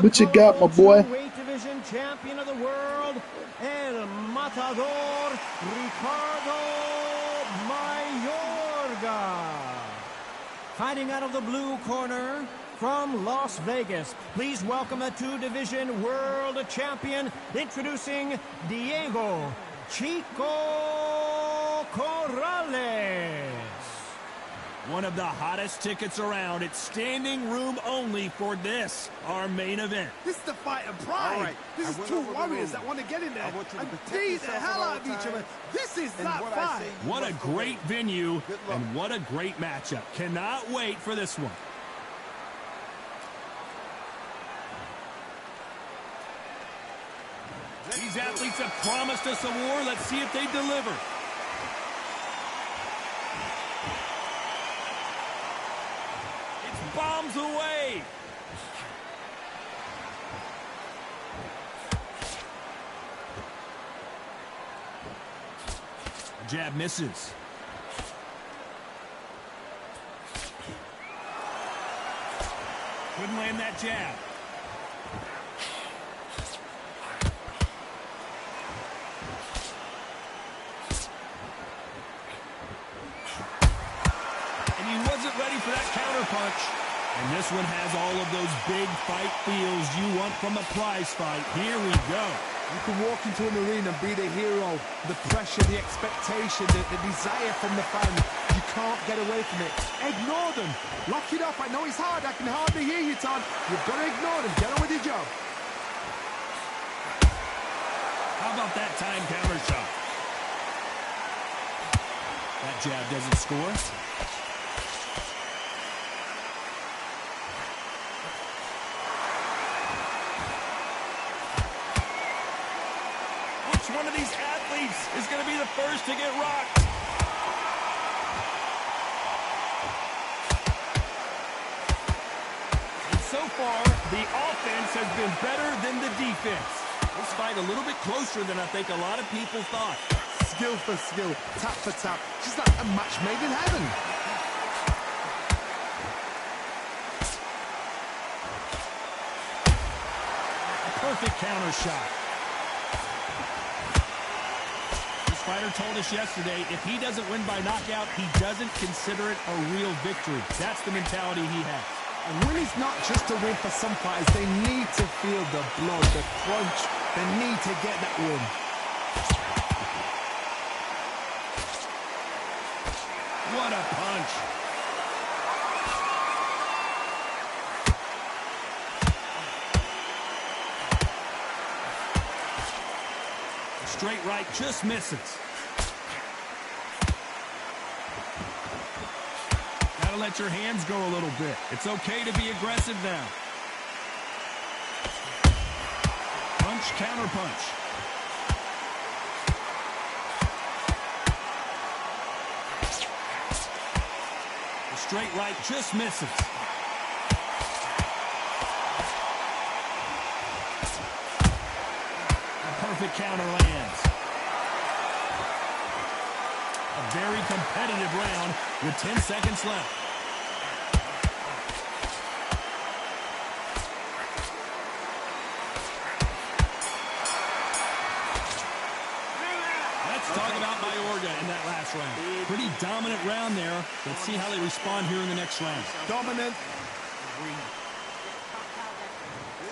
What you got, my boy? Weight division champion of the world, El Matador, Ricardo Mayorga. Fighting out of the blue corner from Las Vegas, please welcome the two-division world champion, introducing Diego Chico Corrales. One of the hottest tickets around. It's standing room only for this, our main event. This is the fight of pride. Right. This is two warriors that want to get in there and beat the hell out of each other. This is that fight. What a great venue and what a great matchup. Cannot wait for this one. These athletes have promised us a war. Let's see if they deliver. Bombs away. Jab misses. Couldn't land that jab. And he wasn't ready for that counter punch. And this one has all of those big fight feels you want from a prize fight. Here we go. You can walk into an arena and be the hero. The pressure, the expectation, the desire from the fans. You can't get away from it. Ignore them. Lock it up. I know it's hard. I can hardly hear you, Todd. You've got to ignore them. Get on with your job. How about that time counter shot? That jab doesn't score. One of these athletes is going to be the first to get rocked. And so far, the offense has been better than the defense. This fight a little bit closer than I think a lot of people thought. Skill for skill, tap for tap. Just like a match made in heaven. A perfect counter shot. Fighter told us yesterday, if he doesn't win by knockout, he doesn't consider it a real victory. That's the mentality he has. And win is not just a win for some fighters. They need to feel the blood, the crunch. They need to get that win. What a punch. Straight right just misses. Gotta let your hands go a little bit. It's okay to be aggressive now. Punch, counter punch. The straight right just misses. Perfect counter lands. A very competitive round with 10 seconds left. Let's talk about Mayorga in that last round. Pretty dominant round there. Let's see how they respond here in the next round. Dominant.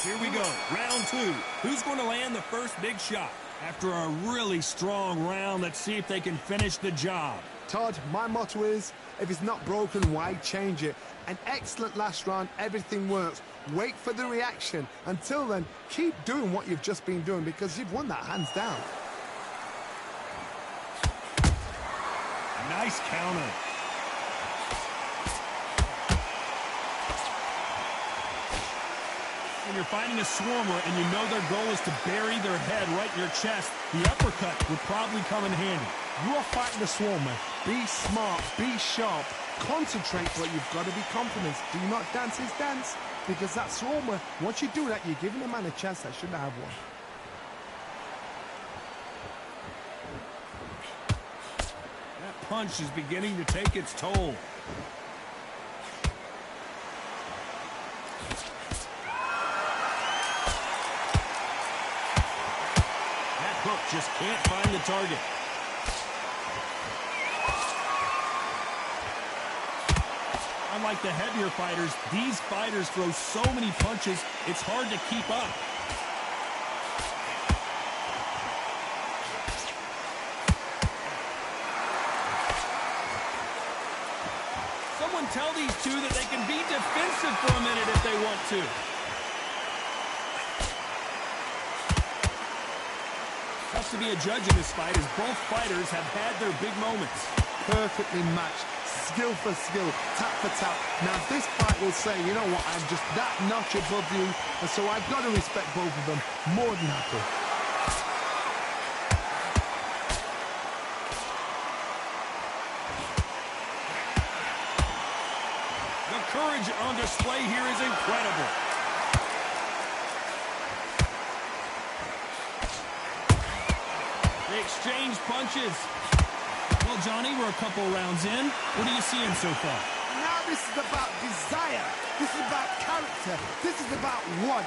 Here we go, round two. Who's going to land the first big shot? After a really strong round, let's see if they can finish the job. Todd, my motto is, if it's not broken, why change it? An excellent last round, everything works. Wait for the reaction. Until then, keep doing what you've just been doing because you've won that hands down. Nice counter. When you're fighting a swarmer and you know their goal is to bury their head right in your chest, the uppercut would probably come in handy. You are fighting a swarmer. Be smart, be sharp, concentrate, but you've got to be confident. Do not dance his dance, because that swarmer, once you do that, you're giving a man a chance that shouldn't have one. That punch is beginning to take its toll. hook just can't find the target. Unlike the heavier fighters, these fighters throw so many punches, it's hard to keep up. Someone tell these two that they can be defensive for a minute if they want to. Tough to be a judge in this fight as both fighters have had their big moments. Perfectly matched. Skill for skill, tap for tap. Now this fight will say, you know what, I'm just that notch above you, and so I've got to respect both of them more than happy. The courage on display here is incredible. They exchange punches. Well, Johnny, we're a couple rounds in. What are you seeing so far? Now this is about desire. This is about character. This is about want.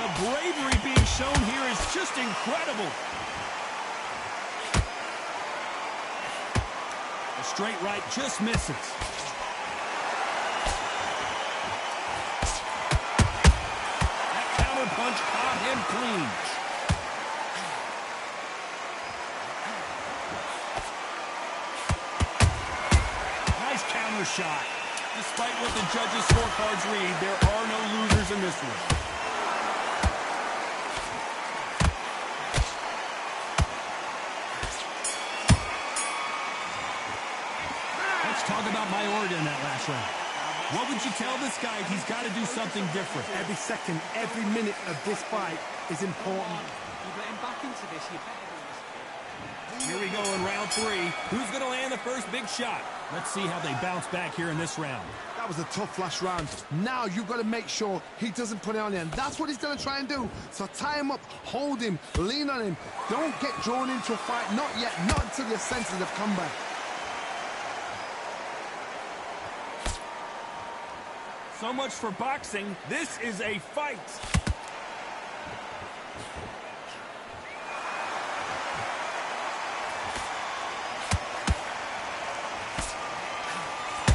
The bravery being shown here is just incredible. The straight right just misses. Punch caught him clean. Nice counter shot. Despite what the judges' scorecards read, there are no losers in this one. Let's talk about Mayorga in that last round. What would you tell this guy? He's got to do something different. Every second, every minute of this fight is important. You get him back into this, you better do this. Here we go in round 3. Who's going to land the first big shot? Let's see how they bounce back here in this round. That was a tough last round. Now you've got to make sure he doesn't put it on you, and that's what he's going to try and do. So tie him up, hold him, lean on him. Don't get drawn into a fight. Not yet. Not until your senses have come back. So much for boxing. This is a fight.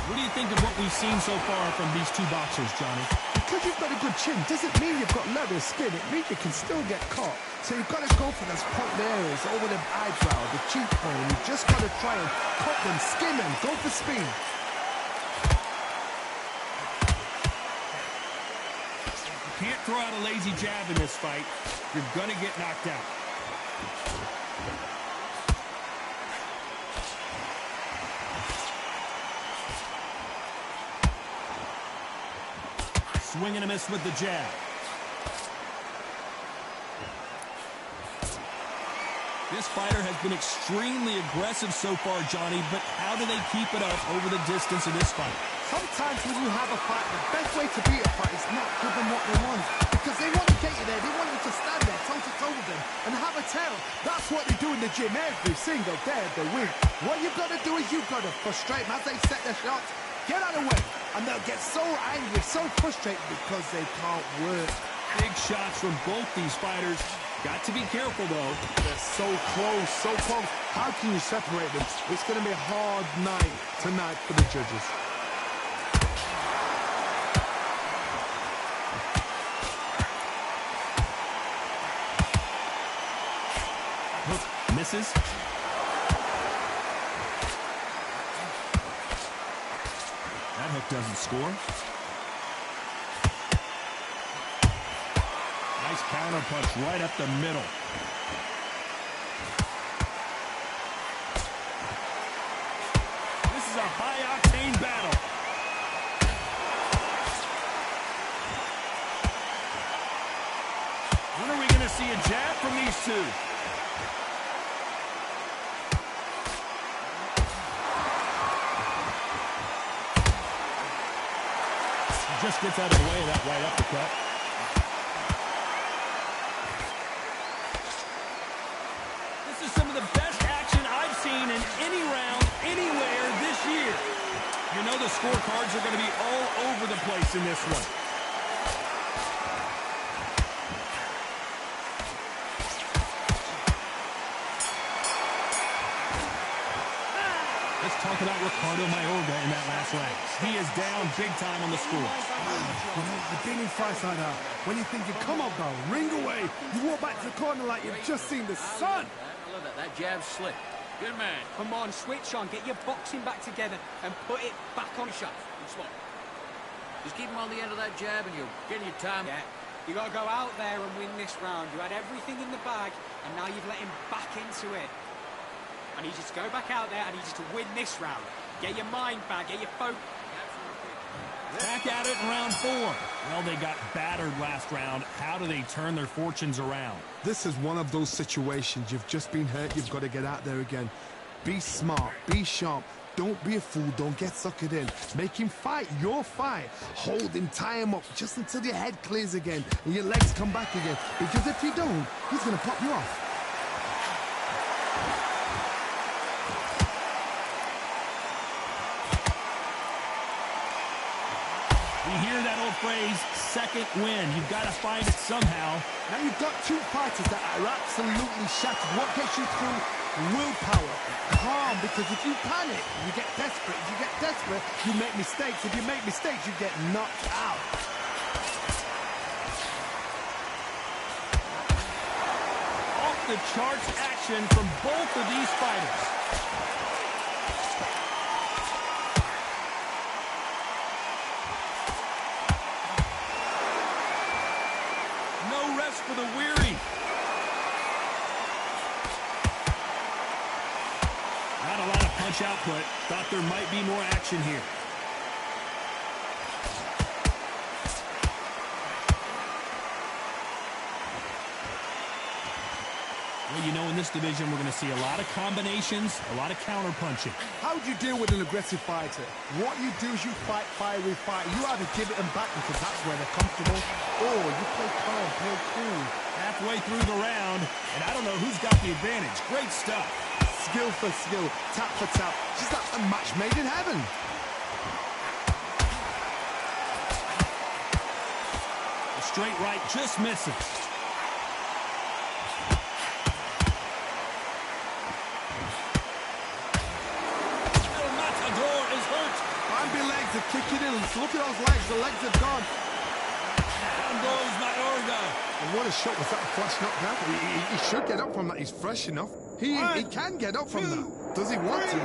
What do you think of what we've seen so far from these two boxers, Johnny? Because you've got a good chin doesn't mean you've got leather skin. It means you can still get caught. So you've got to go for those point areas over the eyebrow, the cheekbone. You've just got to try and cut them, skin them, go for speed. Can't throw out a lazy jab in this fight. You're gonna get knocked out. Swing and a miss with the jab. This fighter has been extremely aggressive so far, Johnny, but how do they keep it up over the distance in this fight? Sometimes when you have a fight, the best way to beat a fight is not give them what they want. Because they want to get you there. They want you to stand there toe-to-toe with them and have a tail. That's what they do in the gym every single day of the week. What you've got to do is you've got to frustrate them as they set their shots. Get out of the way. And they'll get so angry, so frustrated because they can't work. Big shots from both these fighters. Got to be careful, though. They're so close, so close. How can you separate them? It's going to be a hard night tonight for the judges. Hook misses. That hook doesn't score. Nice counter punch right up the middle. This is a high-octane battle. When are we going to see a jab from these two? He just gets out of the way of that right uppercut. This is some of the best action I've seen in any round, anywhere this year. You know the scorecards are going to be all over the place in this one. Let's talk about Ricardo Mayorga in that last round. He is down big time on the score. I've been in fights like that. When you're thinking, come on, pal, ring away. You walk back to the corner like you've just seen the sun. I love that. That jab's slick. Good man. Come on, switch on. Get your boxing back together and put it back on shot. Good spot. Just keep him on the end of that jab and you're getting your time. Yeah. You got to go out there and win this round. You had everything in the bag, and now you've let him back into it. I need you to go back out there. I need you to win this round. Get your mind back. Get your focus. Back at it in round 4. Well, they got battered last round. How do they turn their fortunes around? This is one of those situations. You've just been hurt. You've got to get out there again. Be smart. Be sharp. Don't be a fool. Don't get suckered in. Make him fight your fight. Hold him, tie him up just until your head clears again and your legs come back again. Because if you don't, he's going to pop you off. You hear that old phrase, second win. You've got to find it somehow. Now you've got two fighters that are absolutely shattered. What gets you through? Willpower. Calm, because if you panic, you get desperate. If you get desperate, you make mistakes. If you make mistakes, you get knocked out. Off the charts action from both of these fighters. No rest for the weary. Not a lot of punch output. Thought there might be more action here. Well, you know, in this division, we're going to see a lot of combinations, a lot of counter punching. How do you deal with an aggressive fighter? What you do is you fight fire with fire. You either give it them back because that's where they're comfortable, or you play calm, play cool. Halfway through the round, and I don't know who's got the advantage. Great stuff. Skill for skill, tap for tap. Just like a match made in heaven. The straight right just misses. El Matador is hurt. Bambi legs are kicking in. Look at those legs. The legs are gone. Down goes Mayorga. And what a shot was that, a flash knockdown? He should get up from that. He's fresh enough. He can get up from that. Does he want to?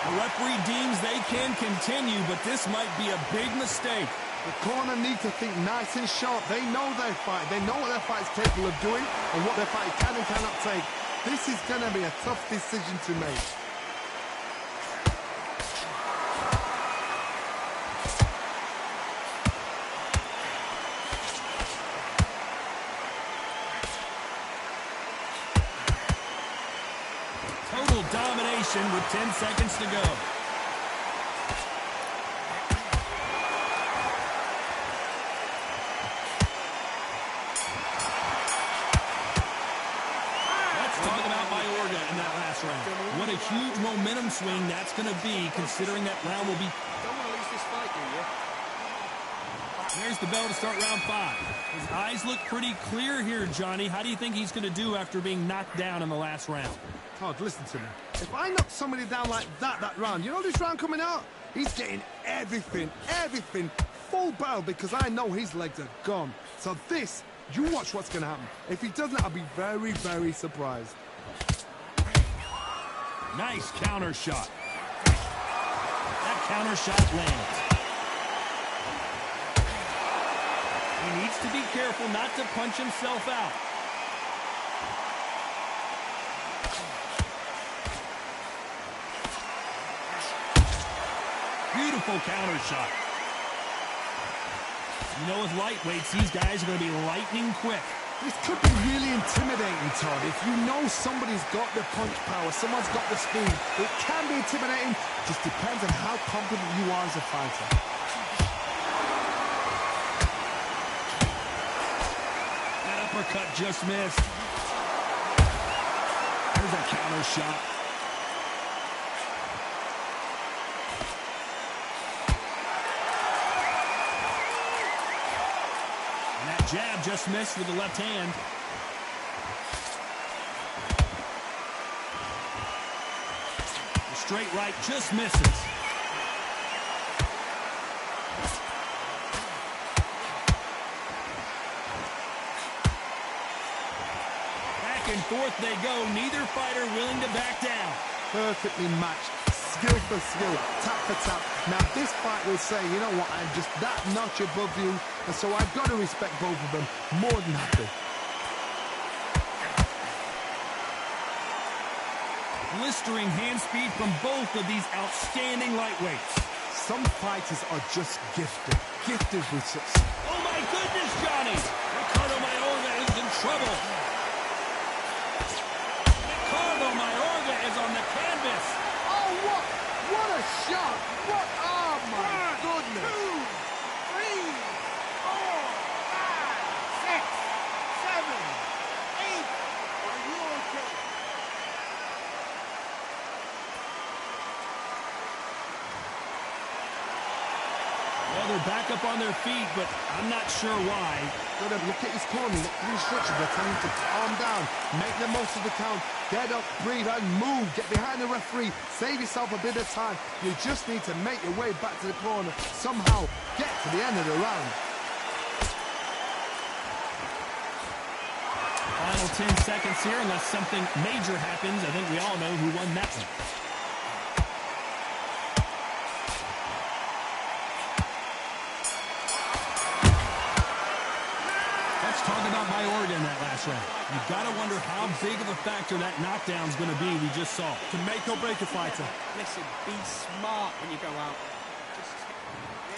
The referee deems they can continue, but this might be a big mistake. The corner needs to think nice and sharp. They know their fight. They know what their fight is capable of doing and what their fight can and cannot take. This is going to be a tough decision to make. Total domination with 10 seconds to go. What a huge momentum swing that's going to be, considering that round will be... Don't want to lose this fight, do you? There's the bell to start round 5. His eyes look pretty clear here, Johnny. How do you think he's going to do after being knocked down in the last round? Todd, listen to me. If I knock somebody down like that round, you know this round coming out? He's getting everything, full barrel, because I know his legs are gone. So this, you watch what's going to happen. If he doesn't, I'll be very, very surprised. Nice counter shot. That counter shot lands. He needs to be careful not to punch himself out. Beautiful counter shot. You know, with lightweights, these guys are going to be lightning quick. This could be really intimidating, Todd. If you know somebody's got the punch power, someone's got the speed, it can be intimidating. Just depends on how confident you are as a fighter. uppercut just missed. There's a counter shot. And that jab just missed with the left hand. The straight right just misses. And forth they go, neither fighter willing to back down. Perfectly matched, skill for skill, tap for tap. Now this fight will say, you know what, I'm just that notch above you, and so I've got to respect both of them more than happy. Blistering hand speed from both of these outstanding lightweights. Some fighters are just gifted with success. Oh my goodness, Johnny! Ricardo Mayorga is in trouble. Mayorga is on the canvas. Oh, what a shot. What, oh my goodness. 2, 3, 4, 5, 6, 7, 8. Are you okay? Well, they're back up on their feet, but I'm not sure why. Gotta look at his corner, look at the instructions. They're telling him to calm down, make the most of the count, get up, breathe, and move. Get behind the referee, save yourself a bit of time. You just need to make your way back to the corner. Somehow, get to the end of the round. Final 10 seconds here, unless something major happens. I think we all know who won that one. Talk about Mayorga in that last round. You've got to wonder how big of a factor that knockdown's going to be we just saw. To make or break a fighter. Listen, be smart when you go out.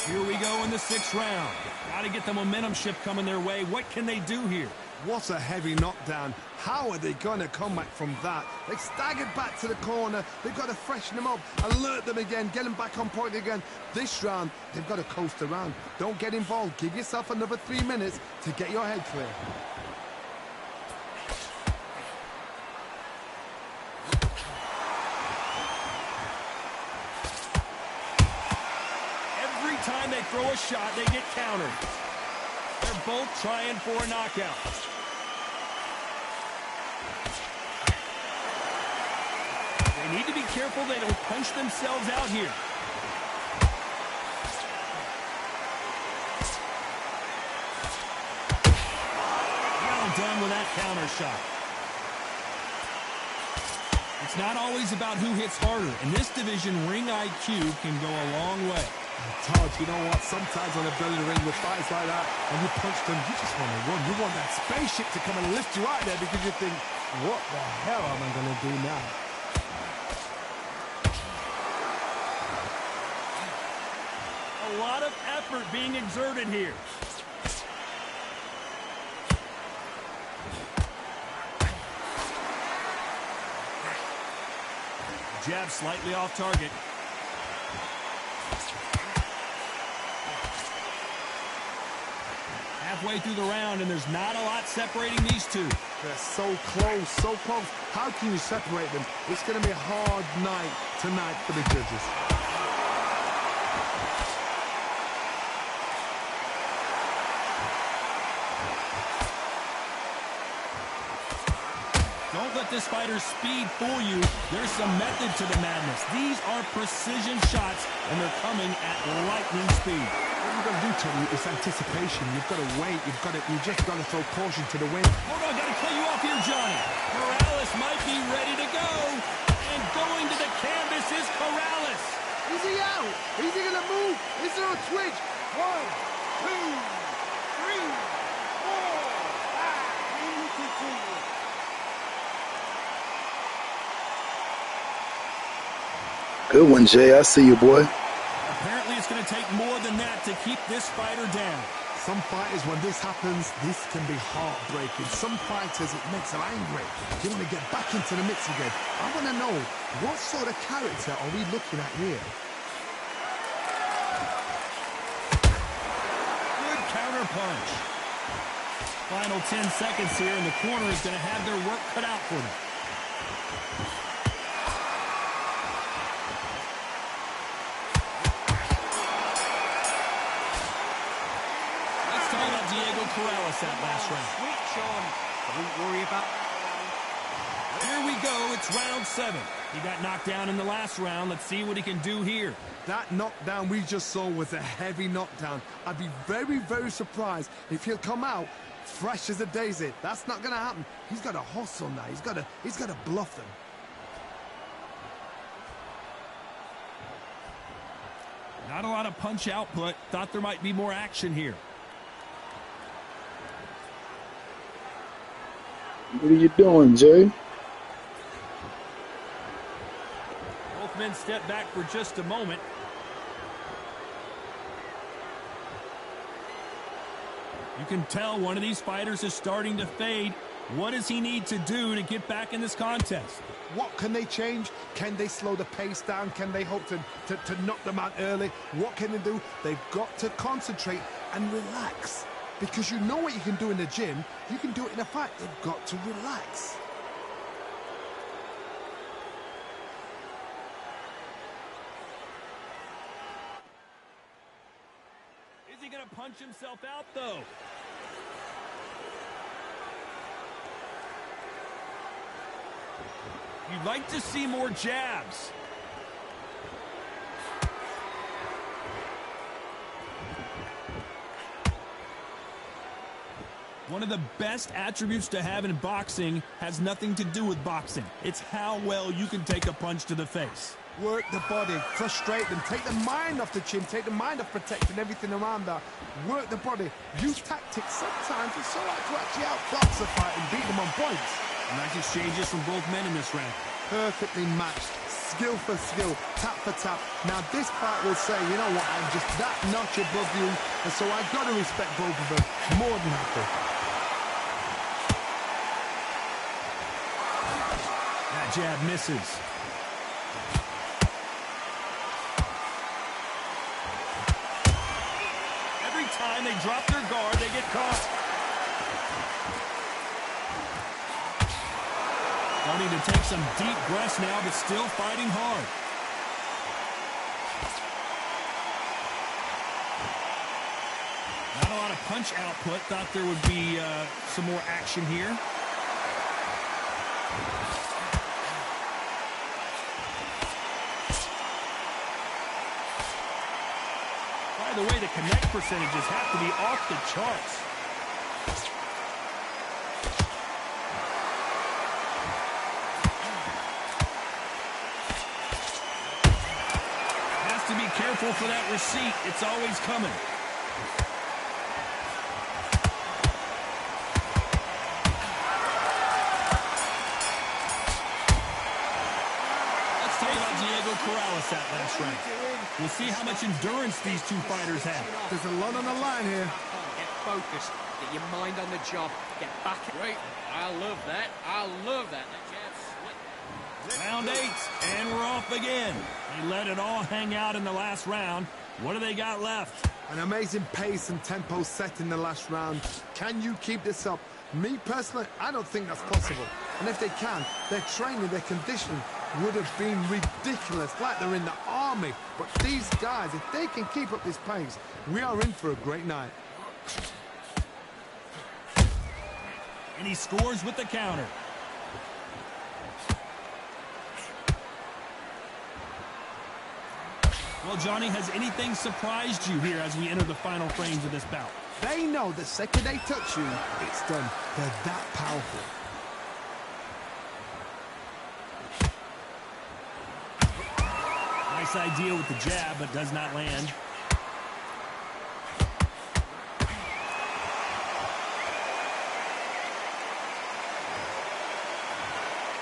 Here we go in the 6th round. Got to get the momentum shift coming their way. What can they do here? What a heavy knockdown. How are they going to come back from that? They staggered back to the corner. They've got to freshen them up, alert them again, get them back on point again. This round, they've got to coast around. Don't get involved. Give yourself another 3 minutes to get your head clear. Every time they throw a shot, they get countered. They're both trying for a knockout. They need to be careful they don't punch themselves out here. Well done with that counter shot. It's not always about who hits harder. In this division, ring IQ can go a long way. Todd, you know what? Sometimes on the belly of the ring with fights like that, and you punch them, you just want to run. You want that spaceship to come and lift you out there because you think, what the hell am I going to do now? A lot of effort being exerted here. Jab slightly off target. Halfway through the round, and there's not a lot separating these two. They're so close, so close. How can you separate them? It's going to be a hard night tonight for the judges. Don't let this fighter's speed fool you. There's some method to the madness. These are precision shots, and they're coming at lightning speed. What you've got to do, Tony, is anticipation. You've got to wait. You just got to throw caution to the wind. Hold on, got to cut you off here, Johnny. Corrales might be ready to go. And going to the canvas is Corrales. Is he out? Is he going to move? Is there a twitch? 1, 2, 3, 4, 5. Can you continue? Good one, Jay. I see you, boy. Apparently it's going to take more than that to keep this fighter down. Some fighters, when this happens, this can be heartbreaking. Some fighters, it makes them angry. They want to get back into the mix again. I want to know, what sort of character are we looking at here? Good counter punch. Final 10 seconds here, and the corner is going to have their work cut out for them. Let's talk about Diego Corrales that last round. Switch on. Don't worry about... Here we go. It's round 7. He got knocked down in the last round. Let's see what he can do here. That knockdown we just saw was a heavy knockdown. I'd be very, very surprised if he'll come out fresh as a daisy. That's not going to happen. He's got to hustle now. He's got to bluff them. Not a lot of punch output. Thought there might be more action here. What are you doing, Jay? Both men step back for just a moment. You can tell one of these fighters is starting to fade. What does he need to do to get back in this contest? What can they change? Can they slow the pace down? Can they hope to knock them out early? What can they do? They've got to concentrate and relax. Because you know what you can do in the gym, you can do it in a fight. They've got to relax. Is he going to punch himself out, though? You'd like to see more jabs. One of the best attributes to have in boxing has nothing to do with boxing. It's how well you can take a punch to the face. Work the body, frustrate them, take the mind off the chin, take the mind off protecting everything around that. Work the body, use tactics. Sometimes it's all right to actually outbox a fight and beat them on points. Nice exchanges from both men in this round. Perfectly matched, skill for skill, tap for tap. Now this fight will say, you know what, I'm just that notch above you, and so I've got to respect both of them. More than happy. That jab misses. Every time they drop their guard, they get caught. Starting to take some deep breaths now, but still fighting hard. Not a lot of punch output. Thought there would be some more action here. By the way, the connect percentages have to be off the charts. Has to be careful for that receipt. It's always coming. Let's talk about Diego Corrales that last round. We'll see how much endurance these two fighters have. There's a lot on the line here. Get focused. Get your mind on the job. Get back. Great. I love that. I love that. That jab's slick. Round 8, and we're off again. They let it all hang out in the last round. What do they got left? An amazing pace and tempo set in the last round. Can you keep this up? Me personally, I don't think that's possible. And if they can, their training, their conditioning would have been ridiculous, like they're in the army. But these guys, if they can keep up this pace, we are in for a great night. And he scores with the counter. Well, Johnny, has anything surprised you here as we enter the final frames of this bout? They know the second they touch you, it's done. They're that powerful. Nice idea with the jab, but does not land.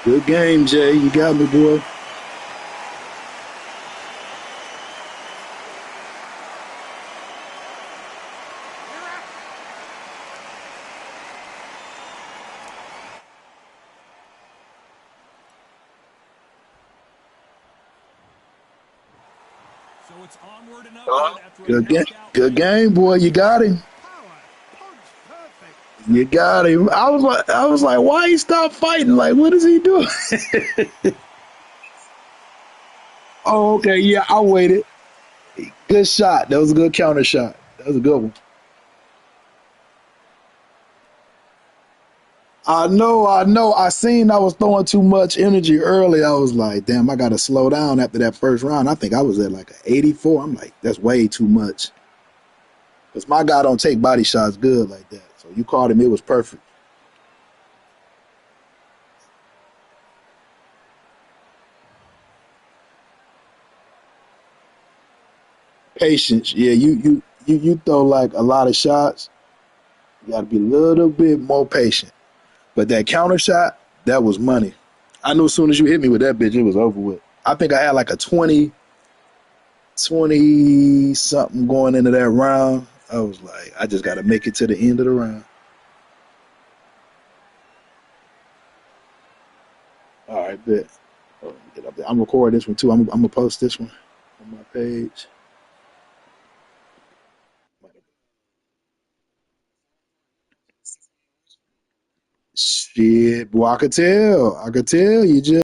Good game, Jay. You got me, boy. So it's onward and upward after a Good game. knockout. Good game, boy. You got him. Power, punch, perfect. You got him. I was like, why he stop fighting? Like, what is he doing? Oh, okay, yeah, I waited. Good shot. That was a good counter shot. That was a good one. I know, I know. I seen I was throwing too much energy early. I was like, damn, I got to slow down after that first round. I think I was at like an 84. I'm like, that's way too much. Because my guy don't take body shots good like that. So you caught him. It was perfect. Patience. Yeah, you throw like a lot of shots. You got to be a little bit more patient. But that counter shot, that was money. I knew as soon as you hit me with that bitch, it was over with. I think I had like a 20 something going into that round. I was like, I just got to make it to the end of the round. All right, bet. Oh, get up there. I'm recording this one too. I'm gonna post this one on my page. Shit, boy, I could tell. I could tell you just.